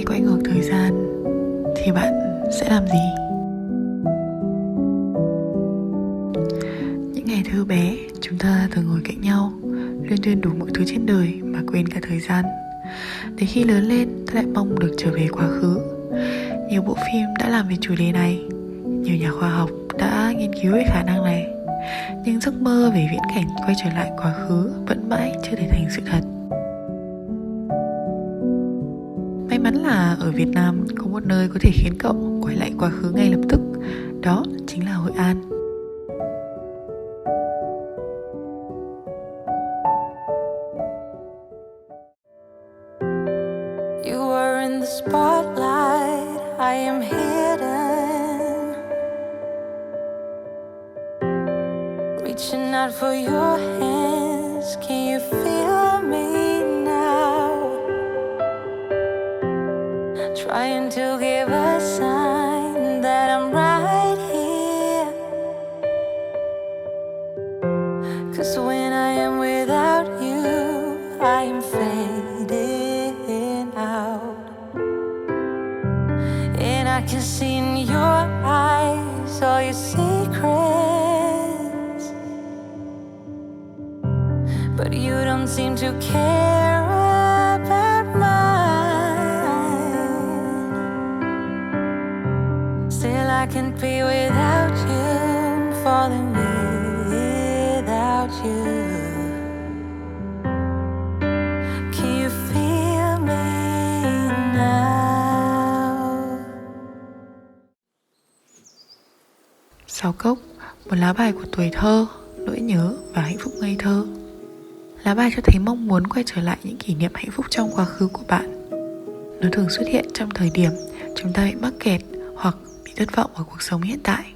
thể quay ngược thời gian thì bạn sẽ làm gì? Những ngày thơ bé, chúng ta thường ngồi cạnh nhau, luyên thuyên đủ mọi thứ trên đời mà quên cả thời gian. Đến khi lớn lên, ta lại mong được trở về quá khứ. Nhiều bộ phim đã làm về chủ đề này, nhiều nhà khoa học đã nghiên cứu về khả năng này. Nhưng giấc mơ về viễn cảnh quay trở lại quá khứ vẫn mãi chưa thể thành sự thật. May mắn là ở Việt Nam có một nơi có thể khiến cậu quay lại quá khứ ngay lập tức. Đó chính là Hội An. You are in the spotlight, I am hidden, reaching out for your hands, can you feel me now? Trying to give a sign that I'm right here, 'cause when I am without you, I am fading out. And I can see in your eyes all your secrets, but you don't seem to care about mine. Still I can't be without you, I'm falling without you. Can you feel me now? Sáu cốc, một lá bài của tuổi thơ, nỗi nhớ và hạnh phúc ngây thơ. Lá bài cho thấy mong muốn quay trở lại những kỷ niệm hạnh phúc trong quá khứ của bạn. Nó thường xuất hiện trong thời điểm chúng ta bị mắc kẹt hoặc bị thất vọng ở cuộc sống hiện tại.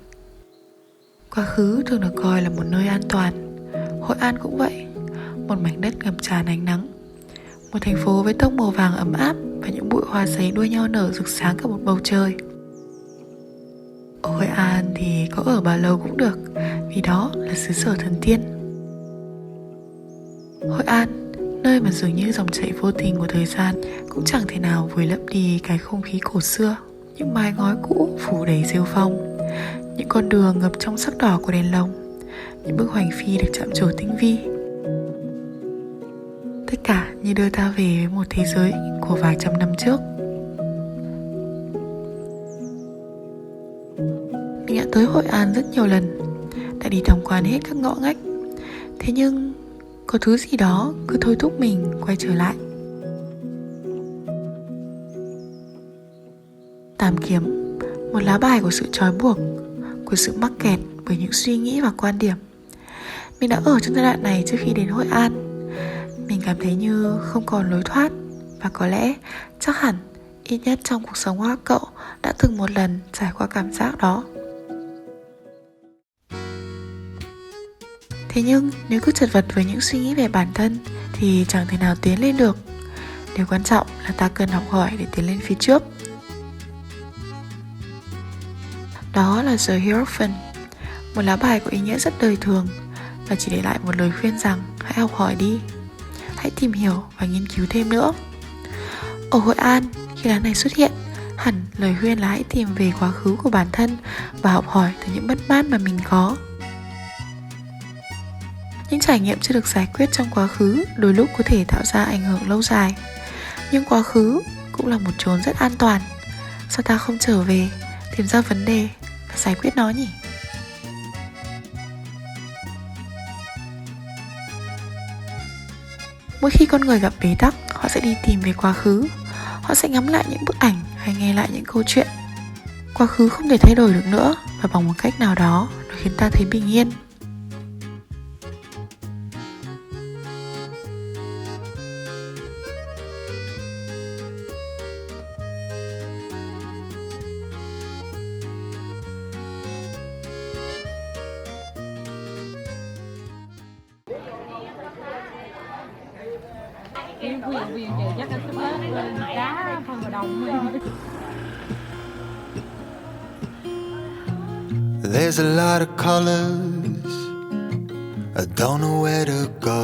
Quá khứ thường được coi là một nơi an toàn. Hội An cũng vậy, một mảnh đất ngập tràn ánh nắng, một thành phố với tông màu vàng ấm áp và những bụi hoa giấy đua nhau nở rực sáng cả một bầu trời. Ở Hội An thì có ở bao lâu cũng được, vì đó là xứ sở thần tiên. Hội An, nơi mà dường như dòng chảy vô tình của thời gian cũng chẳng thể nào vùi lấp đi cái không khí cổ xưa. Những mái ngói cũ phủ đầy rêu phong, những con đường ngập trong sắc đỏ của đèn lồng, những bức hoành phi được chạm trổ tinh vi. Tất cả như đưa ta về với một thế giới của vài trăm năm trước. Mình đã tới Hội An rất nhiều lần, đã đi tham quan hết các ngõ ngách. Thế nhưng có thứ gì đó cứ thôi thúc mình quay trở lại. Tàm kiếm, một lá bài của sự trói buộc, của sự mắc kẹt bởi những suy nghĩ và quan điểm. Mình đã ở trong giai đoạn này trước khi đến Hội An. Mình cảm thấy như không còn lối thoát. Và có lẽ, chắc hẳn, ít nhất trong cuộc sống của các cậu đã từng một lần trải qua cảm giác đó. Thế nhưng nếu cứ chật vật với những suy nghĩ về bản thân thì chẳng thể nào tiến lên được. Điều quan trọng là ta cần học hỏi để tiến lên phía trước. Đó là The Hierophant, một lá bài có ý nghĩa rất đời thường và chỉ để lại một lời khuyên rằng hãy học hỏi đi, hãy tìm hiểu và nghiên cứu thêm nữa. Ở Hội An, khi lá này xuất hiện, hẳn lời khuyên là hãy tìm về quá khứ của bản thân và học hỏi từ những mất mát mà mình có. Những trải nghiệm chưa được giải quyết trong quá khứ đôi lúc có thể tạo ra ảnh hưởng lâu dài. Nhưng quá khứ cũng là một chốn rất an toàn. Sao ta không trở về, tìm ra vấn đề và giải quyết nó nhỉ? Mỗi khi con người gặp bế tắc, họ sẽ đi tìm về quá khứ. Họ sẽ ngắm lại những bức ảnh hay nghe lại những câu chuyện. Quá khứ không thể thay đổi được nữa, và bằng một cách nào đó nó khiến ta thấy bình yên. Quyền giờ chắc anh sắp hết lên cá không vào đồng. There's a lot of colors, I don't know where to go.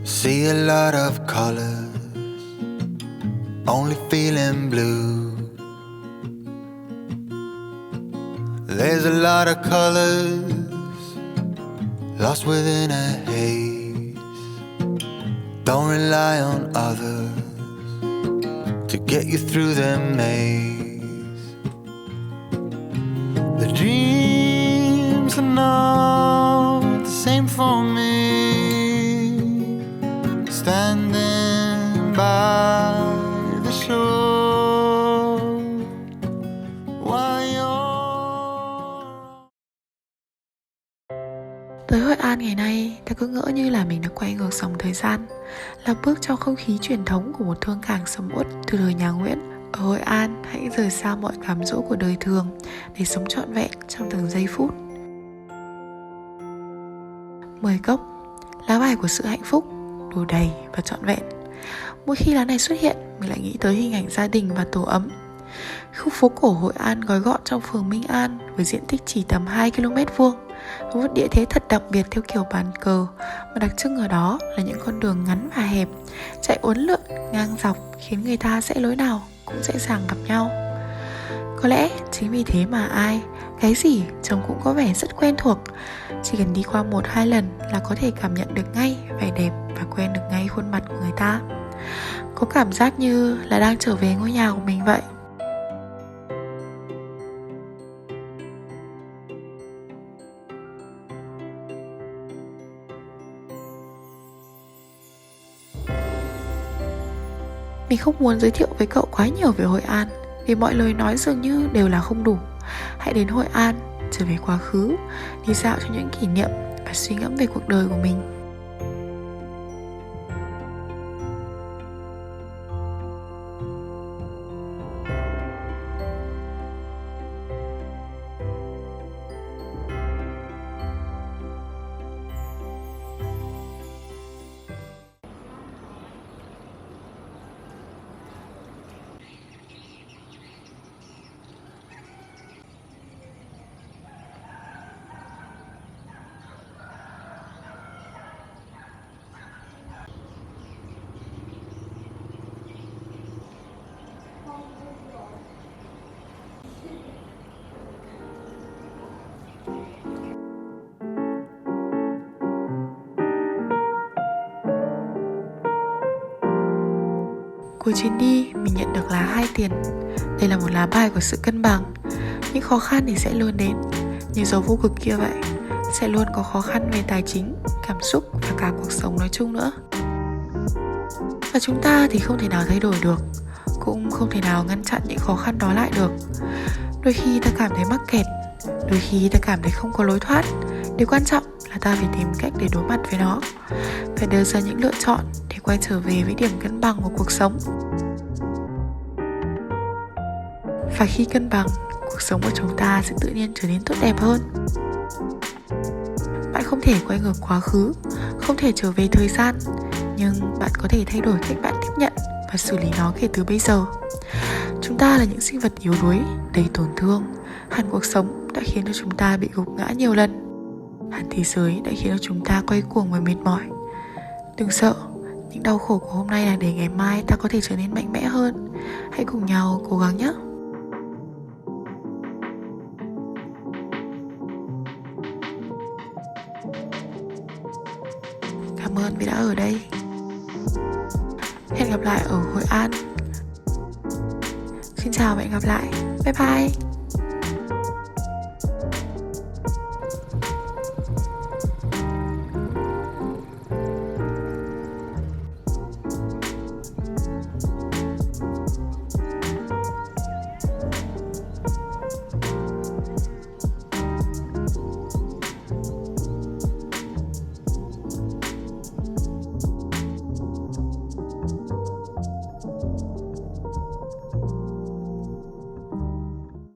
See a lot of colors, only feeling blue. There's a lot of colors lost within a haze. Don't rely on others to get you through the maze. The dreams are not the same for me. Standing by the shore while you're... Tới Hội An ngày nay, ta cứ ngỡ như là mình đã quay ngược dòng thời gian, là bước trong không khí truyền thống của một thương cảng sầm uất từ đời nhà Nguyễn. Ở Hội An, hãy rời xa mọi cám dỗ của đời thường để sống trọn vẹn trong từng giây phút. 10 cốc, lá bài của sự hạnh phúc, đủ đầy và trọn vẹn. Mỗi khi lá này xuất hiện, mình lại nghĩ tới hình ảnh gia đình và tổ ấm. Khu phố cổ Hội An gói gọn trong phường Minh An với diện tích chỉ tầm 2 km vuông, có một địa thế thật đặc biệt theo kiểu bàn cờ, mà đặc trưng ở đó là những con đường ngắn và hẹp, chạy uốn lượn ngang dọc khiến người ta sẽ lối nào cũng dễ dàng gặp nhau. Có lẽ chính vì thế mà ai, cái gì trông cũng có vẻ rất quen thuộc. Chỉ cần đi qua 1-2 lần là có thể cảm nhận được ngay vẻ đẹp và quen được ngay khuôn mặt của người ta. Có cảm giác như là đang trở về ngôi nhà của mình vậy. Mình không muốn giới thiệu với cậu quá nhiều về Hội An, vì mọi lời nói dường như đều là không đủ. Hãy đến Hội An, trở về quá khứ, đi dạo cho những kỷ niệm và suy ngẫm về cuộc đời của mình. Cuối chuyến đi, mình nhận được lá 2 tiền. Đây là một lá bài của sự cân bằng. Những khó khăn thì sẽ luôn đến, như dấu vô cực kia vậy, sẽ luôn có khó khăn về tài chính, cảm xúc và cả cuộc sống nói chung nữa. Và chúng ta thì không thể nào thay đổi được, cũng không thể nào ngăn chặn những khó khăn đó lại được. Đôi khi ta cảm thấy mắc kẹt, đôi khi ta cảm thấy không có lối thoát. Điều quan trọng là ta phải tìm cách để đối mặt với nó, phải đưa ra những lựa chọn để quay trở về với điểm cân bằng của cuộc sống. Và khi cân bằng, cuộc sống của chúng ta sẽ tự nhiên trở nên tốt đẹp hơn. Bạn không thể quay ngược quá khứ, không thể trở về thời gian, nhưng bạn có thể thay đổi cách bạn tiếp nhận và xử lý nó kể từ bây giờ. Chúng ta là những sinh vật yếu đuối, đầy tổn thương. Hẳn cuộc sống đã khiến cho chúng ta bị gục ngã nhiều lần. Hẳn thế giới đã khiến cho chúng ta quay cuồng và mệt mỏi. Đừng sợ, những đau khổ của hôm nay là để ngày mai ta có thể trở nên mạnh mẽ hơn. Hãy cùng nhau cố gắng nhé. Cảm ơn vì đã ở đây. Hẹn gặp lại ở Hội An. Xin chào và hẹn gặp lại. Bye bye.